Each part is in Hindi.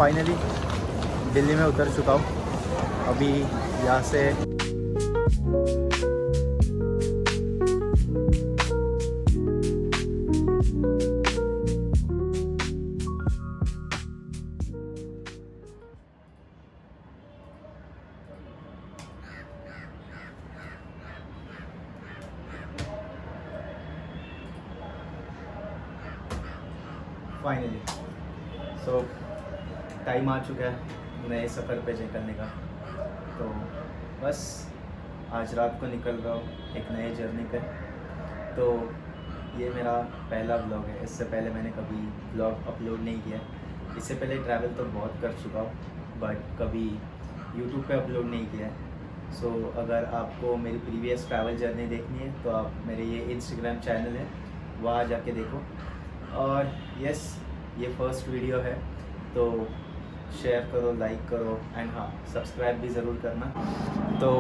फाइनली दिल्ली में उतर चुका हूँ। अभी यहाँ से फाइनली टाइम आ चुका है नए सफ़र पे निकलने का। तो बस आज रात को निकल रहा हूँ एक नए जर्नी पे। तो ये मेरा पहला ब्लॉग है, इससे पहले मैंने कभी ब्लॉग अपलोड नहीं किया। इससे पहले ट्रैवल तो बहुत कर चुका हूँ बट कभी यूट्यूब पे अपलोड नहीं किया है। सो अगर आपको मेरी प्रीवियस ट्रैवल जर्नी देखनी है तो आप मेरे ये इंस्टाग्राम चैनल है वहाँ जाके देखो। और यस, ये फर्स्ट वीडियो है तो शेयर करो, लाइक करो एंड हाँ, सब्सक्राइब भी ज़रूर करना। तो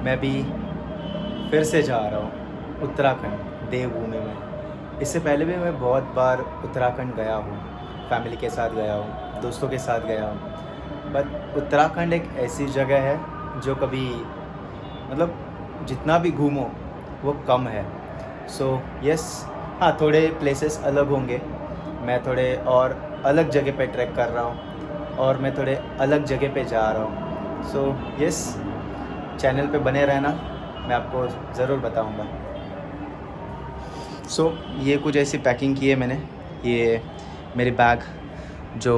मैं भी फिर से जा रहा हूँ उत्तराखंड, देवभूमि में। इससे पहले भी मैं बहुत बार उत्तराखंड गया हूँ, फैमिली के साथ गया हूँ, दोस्तों के साथ गया हूँ। बट उत्तराखंड एक ऐसी जगह है जो कभी मतलब जितना भी घूमो वो कम है। सो यस, हाँ, थोड़े प्लेसेस अलग होंगे। मैं थोड़े और अलग जगह पे ट्रैक कर रहा हूँ और मैं थोड़े अलग जगह पे जा रहा हूँ। सो यस, चैनल पे बने रहना, मैं आपको ज़रूर बताऊँगा। सो ये कुछ ऐसी पैकिंग की है मैंने। ये मेरी बैग जो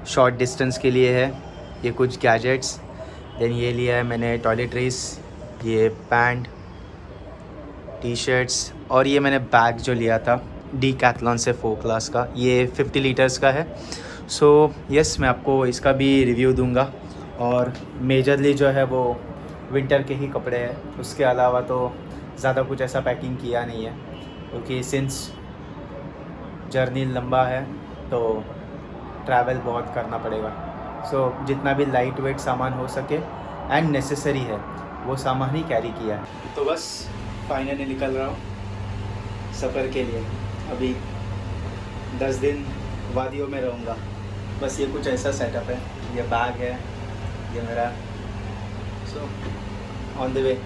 शॉर्ट डिस्टेंस के लिए है, ये कुछ गैजेट्स। देन ये लिया है मैंने टॉयलेटरीज, ये पैंट, टी शर्ट्स। और ये मैंने बैग जो लिया था डीकैथलॉन से 4 क्लास का, ये 50 लीटर्स का है। सो यस, मैं आपको इसका भी रिव्यू दूंगा। और मेजरली जो है वो विंटर के ही कपड़े हैं, उसके अलावा तो ज़्यादा कुछ ऐसा पैकिंग किया नहीं है क्योंकि सिंस जर्नी लंबा है तो ट्रैवल बहुत करना पड़ेगा। सो जितना भी लाइट वेट सामान हो सके एंड नेसेसरी है वो सामान ही कैरी किया है। तो बस फाइनली निकल रहा हूँ सफ़र के लिए। अभी 10 दिन वादियों में रहूँगा। बस ये कुछ ऐसा सेटअप है, ये बैग है, ये मेरा। So on the way.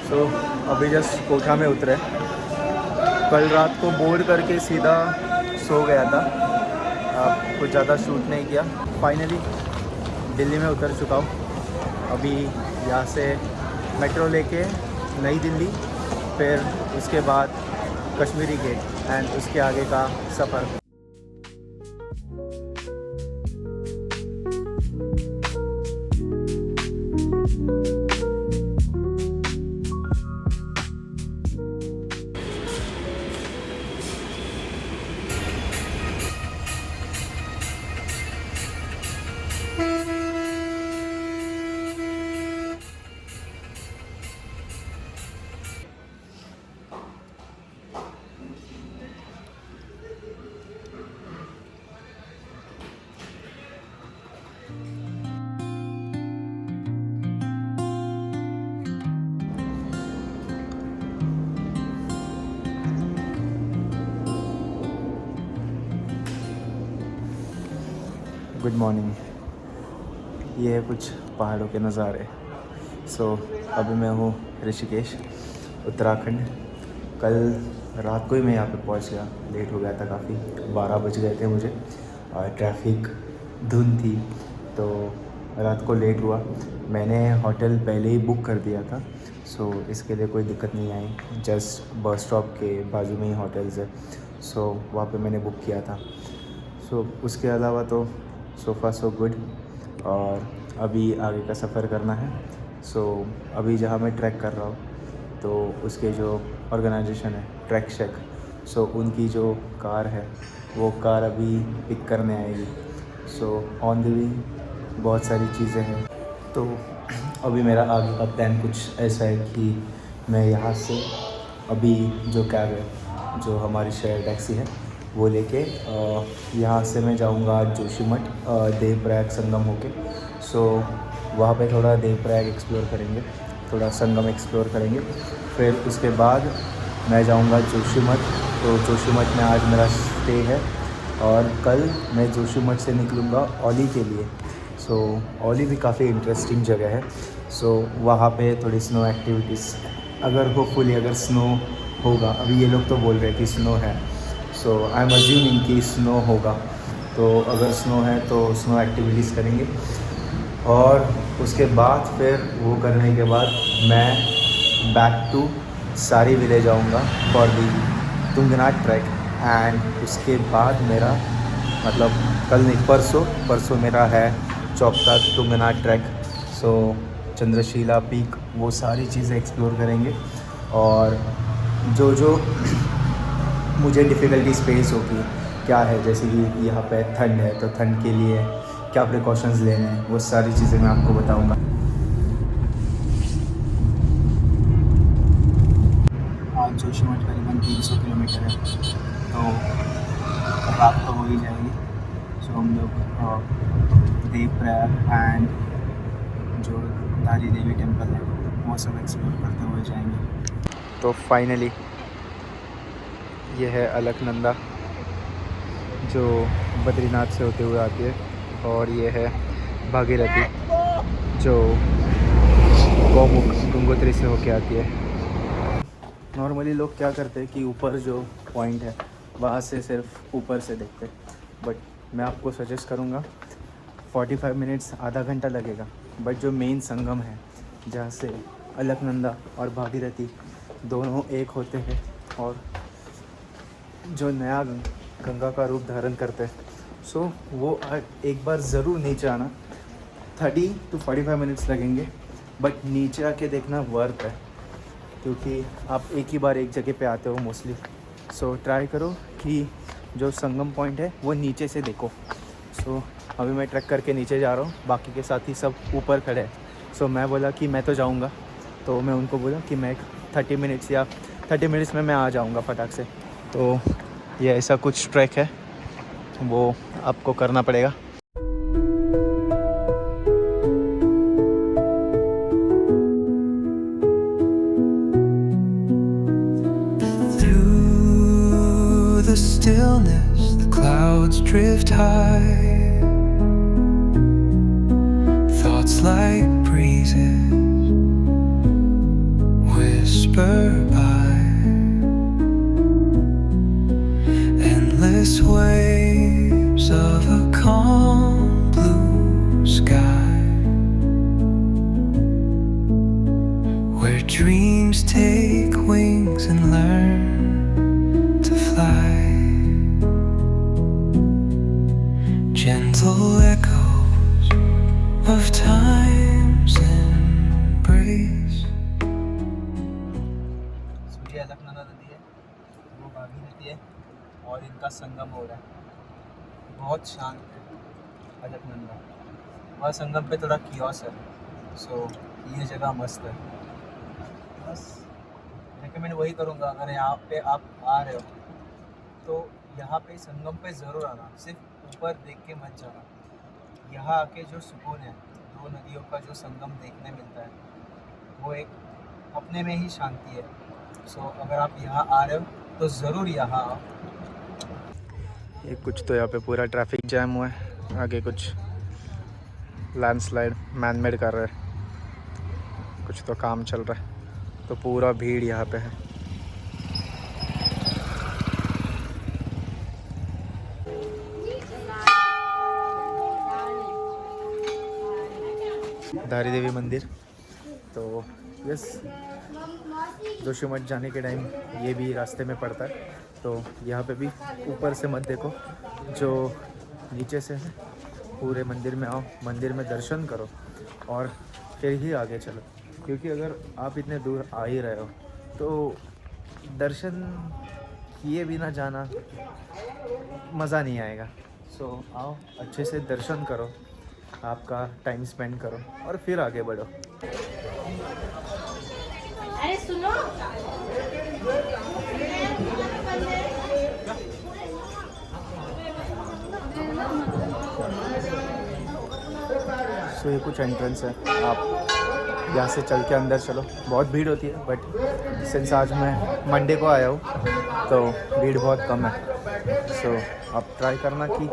तो अभी जस्ट कोठा में उतरे। कल रात को बोर्ड करके सीधा सो गया था, कुछ ज़्यादा शूट नहीं किया। फाइनली दिल्ली में उतर चुका हूँ। अभी यहाँ से मेट्रो लेके नई दिल्ली, फिर उसके बाद कश्मीरी गेट एंड उसके आगे का सफ़र। Good morning. ये है कुछ पहाड़ों के नज़ारे। सो अभी मैं हूँ ऋषिकेश, उत्तराखंड। कल रात को ही मैं यहाँ पे पहुँच गया, लेट हो गया था काफ़ी, 12 बज गए थे मुझे और ट्रैफिक धुंध थी तो रात को लेट हुआ। मैंने होटल पहले ही बुक कर दिया था, सो इसके लिए कोई दिक्कत नहीं आई। जस्ट बस स्टॉप के बाजू में ही होटल्स है, सो वहाँ पे मैंने बुक किया था। सो उसके अलावा तो सो फार सो गुड। और अभी आगे का सफ़र करना है। सो अभी जहाँ मैं ट्रैक कर रहा हूँ तो उसके जो ऑर्गेनाइजेशन है ट्रैक शेक। सो उनकी जो कार है वो कार अभी पिक करने आएगी। सो ऑन द वे बहुत सारी चीज़ें हैं। तो अभी मेरा आगे का प्लान कुछ ऐसा है कि मैं यहाँ से अभी जो कैब है, जो हमारी शेयर टैक्सी है, वो लेके यहाँ से मैं जाऊँगा जोशीमठ देवप्रयाग संगम होके। सो वहाँ पे थोड़ा देवप्रयाग एक्सप्लोर करेंगे, थोड़ा संगम एक्सप्लोर करेंगे। फिर उसके बाद मैं जाऊँगा जोशीमठ। तो जोशीमठ में आज मेरा स्टे है और कल मैं जोशीमठ से निकलूँगा औली के लिए। सो औली भी काफ़ी इंटरेस्टिंग जगह है। सो वहाँ पे थोड़ी स्नो एक्टिविटीज़, अगर होपफुली अगर स्नो होगा, अभी ये लोग तो बोल रहे हैं कि स्नो है। सो आई एम अज्यूमिंग कि स्नो होगा। तो अगर स्नो है तो स्नो एक्टिविटीज़ करेंगे और उसके बाद फिर वो करने के बाद मैं बैक टू सारी विलेज जाऊँगा for the Tungnath track. And उसके बाद मेरा मतलब कल नहीं, परसों मेरा है चौपता तुंगनाथ ट्रैक। सो चंद्रशिला पीक, वो सारी चीज़ें एक्सप्लोर करेंगे। और जो मुझे डिफ़िकल्टीज फेस होगी क्या है, जैसे कि यहाँ पे ठंड है तो ठंड के लिए क्या प्रिकॉशंस लेने हैं, वो सारी चीज़ें मैं आपको बताऊँगा। आज जोशीमठ करीबन 300 किलोमीटर है, तो रात तो हो ही जाएगी। सो हम लोग देवप्रयाग एंड जो धारी देवी टेम्पल है वो सब एक्सप्लोर करते हुए जाएंगे। तो फाइनली ये है अलकनंदा जो बद्रीनाथ से होते हुए आती है, और ये है भागीरथी जो गौमुख गंगोत्री से होके आती है। नॉर्मली लोग क्या करते हैं कि ऊपर जो पॉइंट है वहाँ से सिर्फ ऊपर से देखते हैं, बट मैं आपको सजेस्ट करूँगा 45 मिनट्स, आधा घंटा लगेगा। बट जो मेन संगम है जहाँ से अलकनंदा और भागीरथी दोनों एक होते हैं और जो नया गंगा का रूप धारण करते हैं, सो वो एक बार ज़रूर नीचे आना। 30 to 45 मिनट्स लगेंगे, बट नीचे आके देखना वर्थ है, क्योंकि आप एक ही बार एक जगह पे आते हो मोस्टली। सो ट्राई करो कि जो संगम पॉइंट है वो नीचे से देखो। सो अभी मैं ट्रैक करके नीचे जा रहा हूँ, बाकी के साथी सब ऊपर खड़े हैं। सो मैं बोला कि मैं तो जाऊँगा, तो मैं उनको बोला कि मैं 30 मिनट्स में मैं आ जाऊँगा फटाक से। तो ये ऐसा कुछ ट्रैक है, वो आपको करना पड़ेगा। Through the stillness, the clouds drift high. Thoughts like breezes whisper by. Endless waves of a calm blue sky, where dreams take wings and learn to fly. Gentle echoes of time's embrace. ये अलकनंदा नदी है, वो भागीरथी है और इनका संगम हो रहा है। बहुत शांत है अलकनंदा, वहाँ संगम पे थोड़ा कियोस है। सो ये जगह मस्त है। बस रिकमेंड वही करूँगा, अगर यहाँ पे आप आ रहे हो तो यहाँ पे संगम पे ज़रूर आना, सिर्फ ऊपर देख के मत जाना। यहाँ आके जो सुकून है, दो नदियों का जो संगम देखने मिलता है, वो एक अपने में ही शांति है। सो अगर आप यहाँ आ रहे हो तो ज़रूर यहाँ आओ। ये कुछ तो यहाँ पे पूरा ट्रैफिक जैम हुआ है, आगे कुछ लैंडस्लाइड मैनमेड कर रहे हैं, कुछ तो काम चल रहा है, तो पूरा भीड़ यहाँ पे है। धारी देवी मंदिर। तो यस, जोशीमठ जाने के टाइम ये भी रास्ते में पड़ता है, तो यहाँ पे भी ऊपर से मत देखो, जो नीचे से है पूरे मंदिर में आओ, मंदिर में दर्शन करो और फिर ही आगे चलो। क्योंकि अगर आप इतने दूर आ ही रहे हो तो दर्शन किए बिना जाना मज़ा नहीं आएगा। सो आओ, अच्छे से दर्शन करो, आपका टाइम स्पेंड करो और फिर आगे बढ़ो। अरे सुनो, सो ये कुछ एंट्रेंस है, आप यहाँ से चल के अंदर चलो। बहुत भीड़ होती है, बट सिंस आज मैं मंडे को आया हूँ तो भीड़ बहुत कम है। सो आप ट्राई करना कि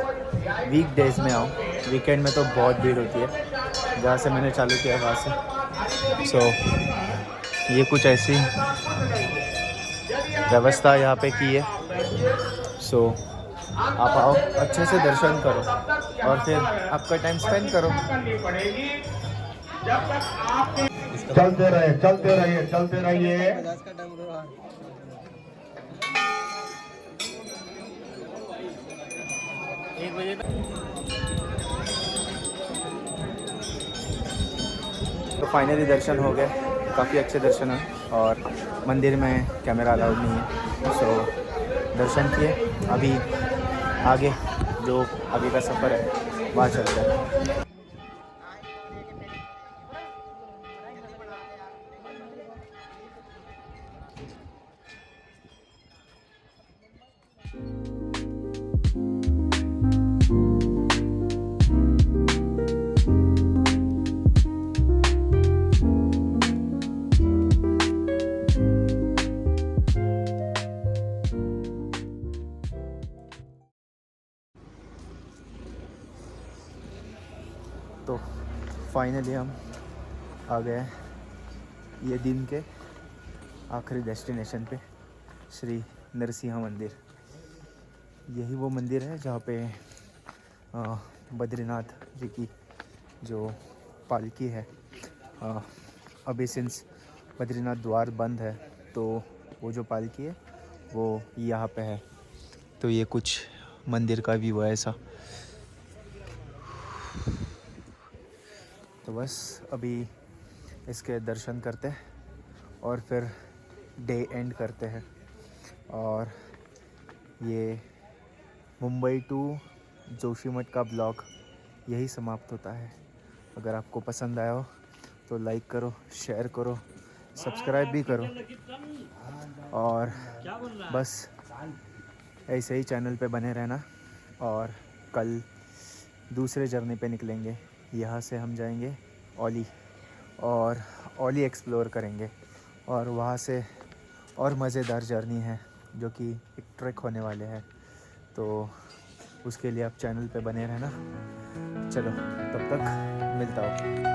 वीक डेज़ में आओ, वीकेंड में तो बहुत भीड़ होती है। जहाँ से मैंने चालू किया वहाँ से। सो ये कुछ ऐसी व्यवस्था यहाँ पे की है। सो आप आओ, अच्छे से दर्शन करो और फिर आपका टाइम स्पेंड करो। चलते रहिए चलते रहिए चलते रहिए। तो फाइनली दर्शन हो गए, काफ़ी अच्छे दर्शन हैं और मंदिर में कैमरा अलाउड नहीं है। सो दर्शन किए, अभी आगे जो आगे का सफ़र है वहाँ चलते हैं। तो फाइनली हम आ गए ये दिन के आखिरी डेस्टिनेशन पे, श्री नरसिंह मंदिर। यही वो मंदिर है जहाँ पे बद्रीनाथ जी की जो पालकी है, अभी सिंस बद्रीनाथ द्वार बंद है तो वो जो पालकी है वो यहाँ पे है। तो ये कुछ मंदिर का व्यू है ऐसा। तो बस अभी इसके दर्शन करते हैं और फिर डे एंड करते हैं और ये मुंबई टू जोशीमठ का ब्लॉग यही समाप्त होता है। अगर आपको पसंद आया हो तो लाइक करो, शेयर करो, सब्सक्राइब भी करो और बस ऐसे ही चैनल पे बने रहना। और कल दूसरे जर्नी पे निकलेंगे। यहाँ से हम जाएंगे ओली और ओली एक्सप्लोर करेंगे और वहाँ से और मज़ेदार जर्नी है जो कि एक ट्रैक होने वाले हैं। तो उसके लिए आप चैनल पे बने रहना। चलो तब तक मिलता हूँ।